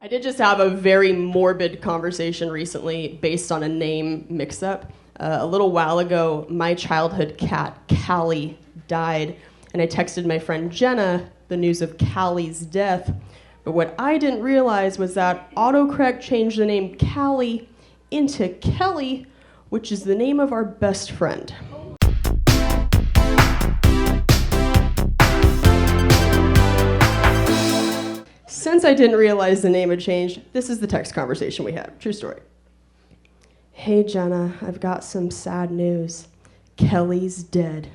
I did just have a very morbid conversation recently based on a name mix-up. A little while ago, my childhood cat, Callie, died, and I texted my friend Jenna the news of Callie's death. But what I didn't realize was that autocorrect changed the name Callie into Kelly, which is the name of our best friend. Since I didn't realize the name had changed, this is the text conversation we had. True story. Hey Jenna, I've got some sad news. Kelly's dead.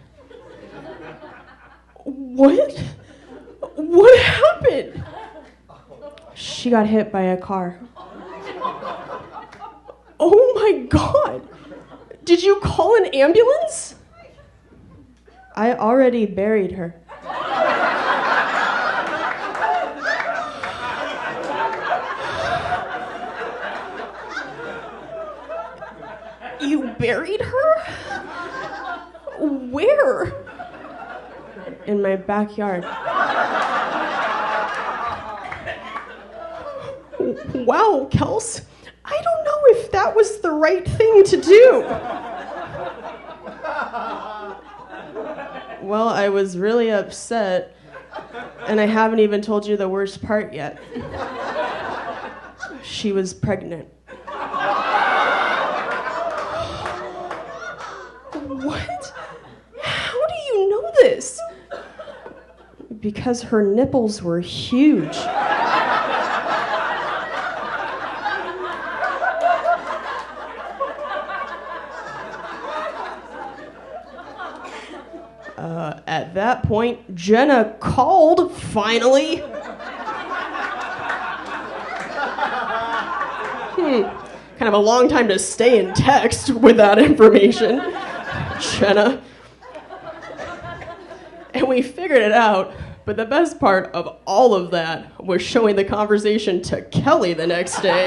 What? What happened? She got hit by a car. Oh my God. Did you call an ambulance? I already buried her. You buried her? Where? In my backyard. Wow, Kels. I don't know if that was the right thing to do. Well, I was really upset, and I haven't even told you the worst part yet. She was pregnant. What? How do you know this? Because her nipples were huge. At that point, Jenna called, finally. Kind of a long time to stay in text with that information. Jenna. And we figured it out, but the best part of all of that was showing the conversation to Kelly the next day.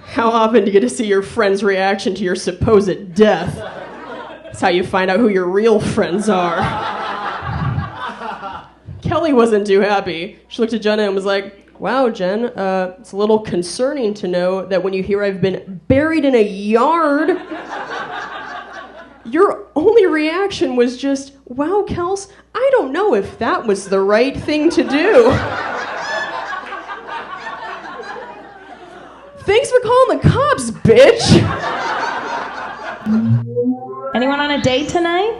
How often do you get to see your friend's reaction to your supposed death? That's how you find out who your real friends are. Kelly wasn't too happy. She looked at Jenna and was like, wow, Jen, it's a little concerning to know that when you hear I've been buried in a yard, your only reaction was just, wow, Kels, I don't know if that was the right thing to do. Thanks for calling the cops, bitch. Anyone on a date tonight?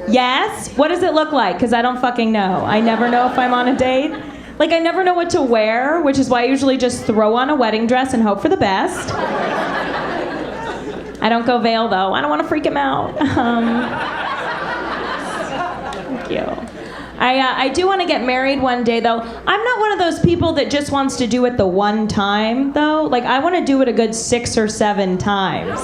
Yes? What does it look like? Because I don't fucking know. I never know if I'm on a date. Like, I never know what to wear, which is why I usually just throw on a wedding dress and hope for the best. I don't go veil, though. I don't want to freak him out. Thank you. I do want to get married one day, though. I'm not one of those people that just wants to do it the one time, though. Like, I want to do it a good 6 or 7 times.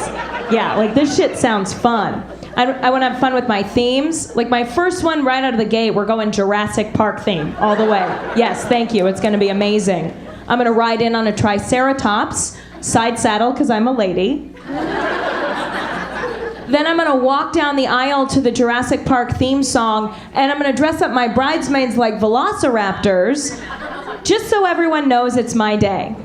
Yeah, like, this shit sounds fun. I want to have fun with my themes. Like, my first one right out of the gate, we're going Jurassic Park theme all the way. Yes, thank you. It's going to be amazing. I'm going to ride in on a Triceratops, side saddle, because I'm a lady. Then I'm going to walk down the aisle to the Jurassic Park theme song, and I'm going to dress up my bridesmaids like velociraptors, just so everyone knows it's my day.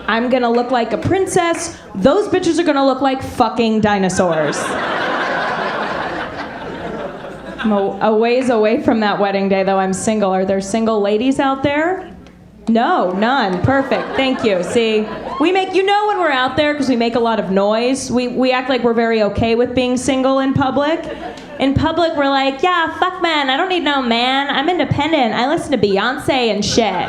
I'm going to look like a princess. Those bitches are going to look like fucking dinosaurs. I'm a ways away from that wedding day, though. I'm single. Are there single ladies out there? No, none. Perfect. Thank you. See, we make, you know when we're out there because we make a lot of noise. We act like we're very okay with being single in public. In public, we're like, yeah, fuck man, I don't need no man. I'm independent. I listen to Beyonce and shit.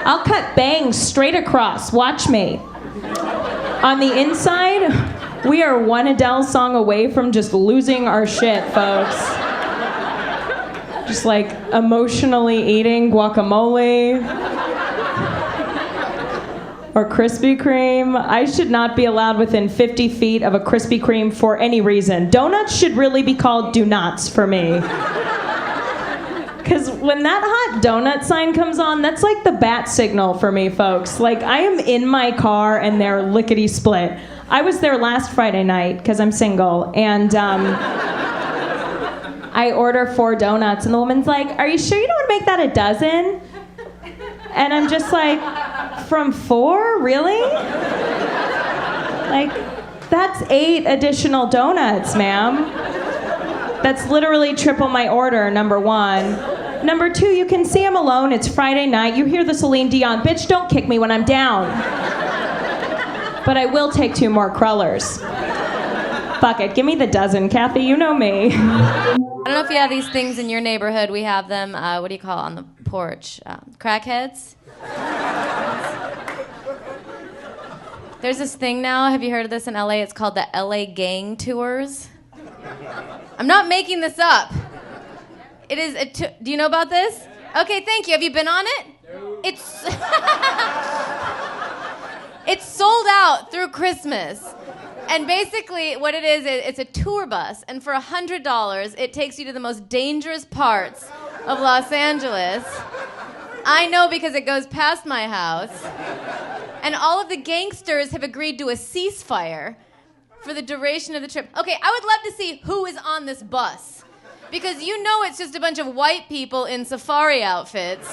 I'll cut bangs straight across. Watch me. On the inside, we are one Adele song away from just losing our shit, folks. Just like emotionally eating guacamole or Krispy Kreme. I should not be allowed within 50 feet of a Krispy Kreme for any reason. Donuts should really be called do-nots for me. Because when that hot donut sign comes on, that's like the bat signal for me, folks. Like, I am in my car and they're lickety-split. I was there last Friday night, because I'm single, and I order 4 donuts, and the woman's like, "Are you sure you don't want to make that a dozen?" And I'm just like, "From 4? Really?" Like, that's 8 additional donuts, ma'am. That's literally triple my order, number 1. Number 2, you can see I'm alone. It's Friday night. You hear the Celine Dion, "Bitch, don't kick me when I'm down." But I will take 2 more crullers. Fuck it, give me the dozen, Kathy, you know me. I don't know if you have these things in your neighborhood. We have them, what do you call it, on the porch? Crackheads? There's this thing now, have you heard of this in LA? It's called the LA Gang Tours. I'm not making this up. It is do you know about this? Okay, thank you. Have you been on it? No. It's sold out through Christmas. And basically what it is, it's a tour bus, and for $100, it takes you to the most dangerous parts of Los Angeles. I know because it goes past my house. And all of the gangsters have agreed to a ceasefire for the duration of the trip. Okay, I would love to see who is on this bus. Because you know it's just a bunch of white people in safari outfits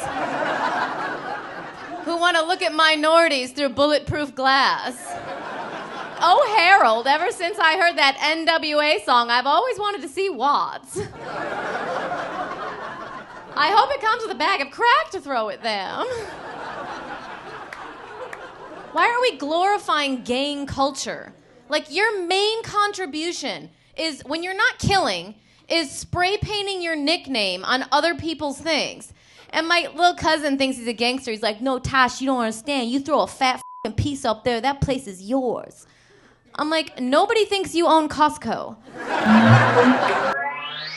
who want to look at minorities through bulletproof glass. Oh, Harold, ever since I heard that NWA song, I've always wanted to see Watts. I hope it comes with a bag of crack to throw at them. Why are we glorifying gang culture? Like, your main contribution is, when you're not killing, is spray painting your nickname on other people's things. And my little cousin thinks he's a gangster. He's like, "No, Tash, you don't understand. You throw a fat f***ing piece up there, that place is yours." I'm like, nobody thinks you own Costco.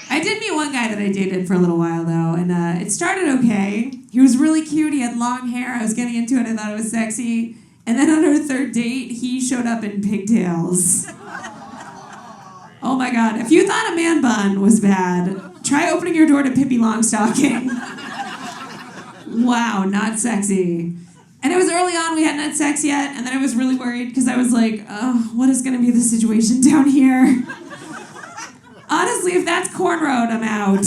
I did meet one guy that I dated for a little while, though, and it started okay. He was really cute. He had long hair. I was getting into it. I thought it was sexy. And then on our 3rd date, he showed up in pigtails. Oh, my God. If you thought a man bun was bad, try opening your door to Pippi Longstocking. Wow, not sexy. And it was early on, we hadn't had sex yet, and then I was really worried because I was like, oh, what is going to be the situation down here? Honestly, if that's cornrowed, I'm out.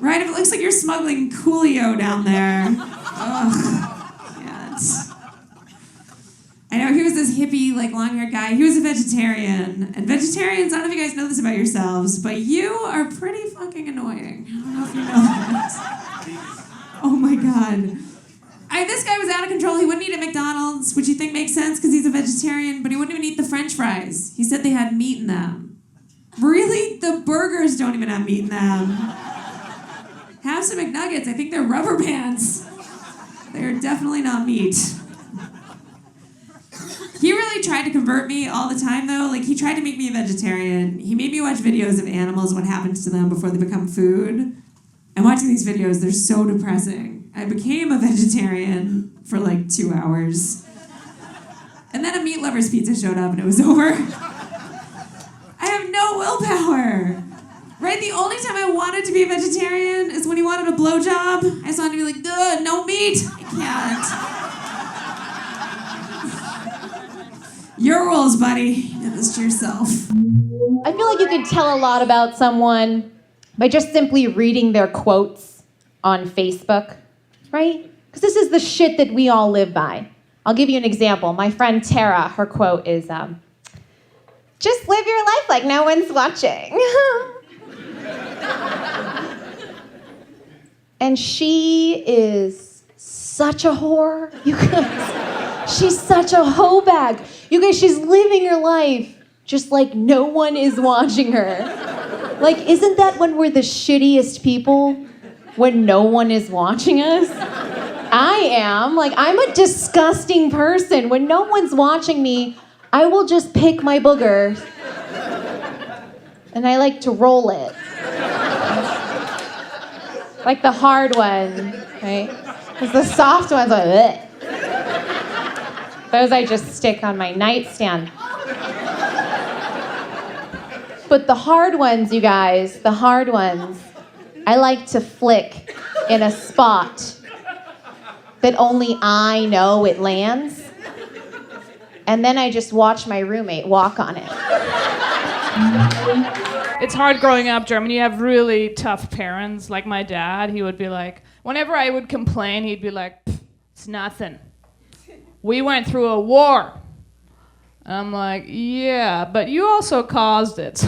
Right? If it looks like you're smuggling Coolio down there. Ugh. Can't. I know, he was this hippie, like, long-haired guy. He was a vegetarian. And vegetarians, I don't know if you guys know this about yourselves, but you are pretty fucking annoying. I don't know if you know that. Oh, my God. This guy was out of control. He wouldn't eat at McDonald's, which you think makes sense because he's a vegetarian, but he wouldn't even eat the French fries. He said they had meat in them. Really? The burgers don't even have meat in them. Have some McNuggets. I think they're rubber bands. They're definitely not meat. He really tried to convert me all the time, though. Like, he tried to make me a vegetarian. He made me watch videos of animals, what happens to them before they become food. And watching these videos, they're so depressing. I became a vegetarian for like 2 hours. And then a meat lover's pizza showed up and it was over. I have no willpower. Right? The only time I wanted to be a vegetarian is when he wanted a blowjob. I just wanted to be like, ugh, no meat. I can't. Your rules, buddy. You did this to yourself. I feel like you could tell a lot about someone by just simply reading their quotes on Facebook. Right? Because this is the shit that we all live by. I'll give you an example. My friend Tara, her quote is, "Just live your life like no one's watching." And she is such a whore. You guys, she's such a hoe bag. You guys, she's living her life just like no one is watching her. Like, isn't that when we're the shittiest people? When no one is watching us? I am. Like, I'm a disgusting person. When no one's watching me, I will just pick my booger. And I like to roll it. Like the hard one, right? Because the soft ones are like, bleh. Those I just stick on my nightstand. But the hard ones, you guys, the hard ones, I like to flick in a spot that only I know it lands. And then I just watch my roommate walk on it. it's hard growing up German. You have really tough parents. Like my dad, he would be like, whenever I would complain, he'd be like, it's nothing. We went through a war. I'm like, yeah, but you also caused it.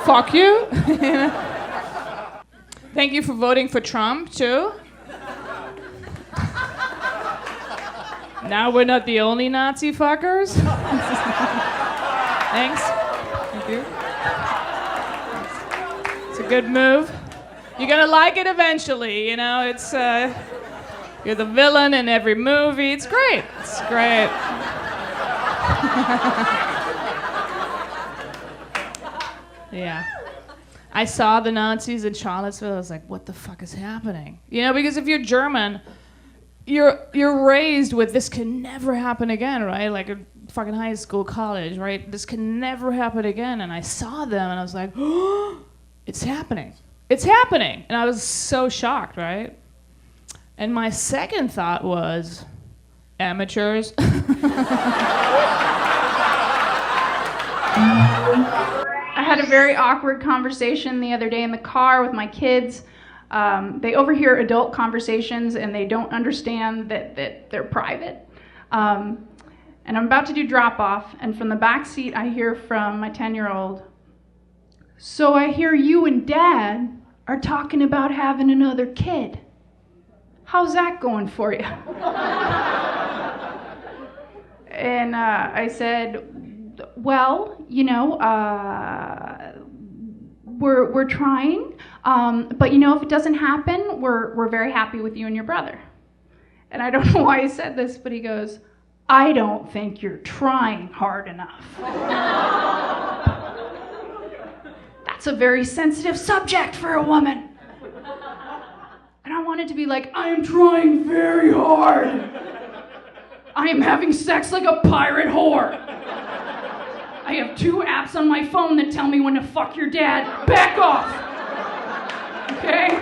Fuck you. Thank you for voting for Trump, too. Now we're not the only Nazi fuckers. Thanks. Thank you. It's a good move. You're gonna like it eventually, you know, it's, you're the villain in every movie. It's great. It's great. Yeah. I saw the Nazis in Charlottesville. I was like, what the fuck is happening? You know, because if you're German, you're raised with this can never happen again, right? Like a fucking high school, college, right? This can never happen again. And I saw them and I was like, oh, it's happening. It's happening. And I was so shocked, right? And my second thought was, amateurs. I had a very awkward conversation the other day in the car with my kids. They overhear adult conversations and they don't understand that they're private. And I'm about to do drop off, and from the back seat I hear from my 10-year-old, so I hear you and Dad are talking about having another kid. How's that going for you? And I said, well, you know, we're trying, but you know, if it doesn't happen, we're very happy with you and your brother. And I don't know why he said this, but he goes, I don't think you're trying hard enough. That's a very sensitive subject for a woman. And I wanted to be like, I am trying very hard. I am having sex like a pirate whore. I have 2 apps on my phone that tell me when to fuck your dad. Back off. Okay?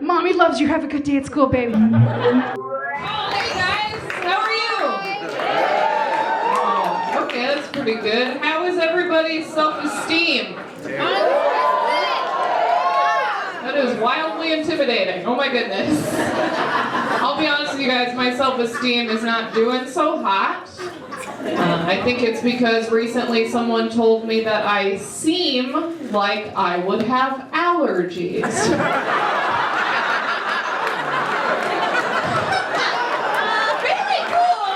Mommy loves you. Have a good day at school, baby. Oh, hey guys. How are you? Oh, okay, that's pretty good. How is everybody's self-esteem? That is wildly intimidating. Oh my goodness. I'll be honest with you guys, my self-esteem is not doing so hot. I think it's because recently someone told me that I seem like I would have allergies. Very cool!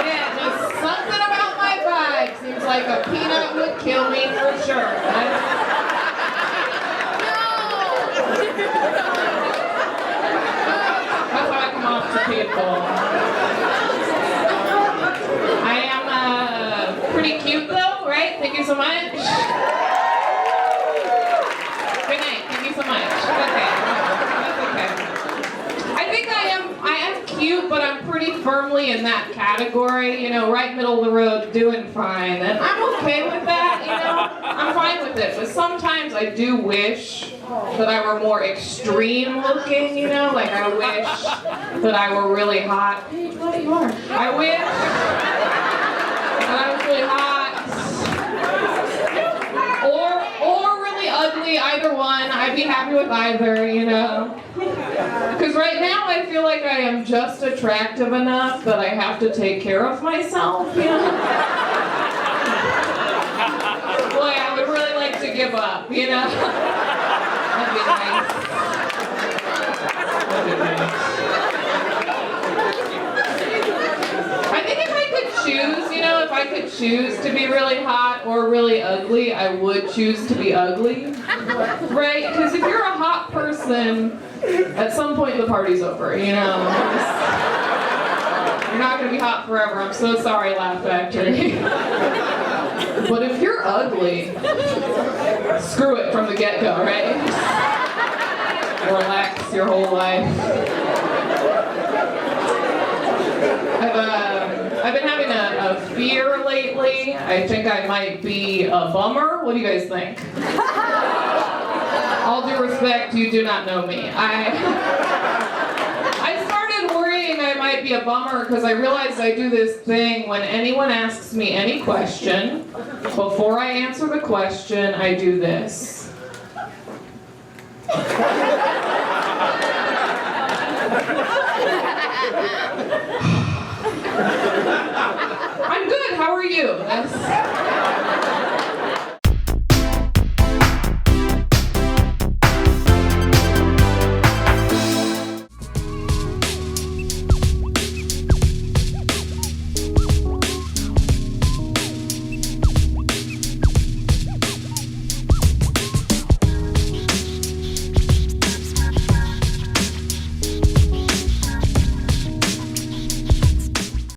Yeah, just something about my vibe seems like a peanut would kill me for sure. That's how I come off to people. I am pretty cute though, right? Thank you so much. Good night. Thank you so much. Okay. That's okay. I think I am cute, but I'm pretty firmly in that category, you know, right middle of the road, doing fine. And I'm okay with that, you know. I'm fine with it. But sometimes I do wish that I were more extreme looking, you know, like I wish that I were really hot. What you are? I wish that I was really hot. Or really ugly, either one. I'd be happy with either, you know. Because right now I feel like I am just attractive enough that I have to take care of myself, you know. Boy, I would really like to give up, you know. That'd be nice. That'd be nice. I think if I could choose, you know, if I could choose to be really hot or really ugly, I would choose to be ugly. Right? Because if you're a hot person, at some point the party's over, you know. You're not going to be hot forever. I'm so sorry, Laugh Factory. But if you're ugly, screw it from the get-go, right? Relax your whole life. I've been having a fear lately. I think I might be a bummer. What do you guys think? All due respect, you do not know me. I started worrying I might might be a bummer because I realize I do this thing when anyone asks me any question. Before I answer the question, I do this. I'm good. How are you?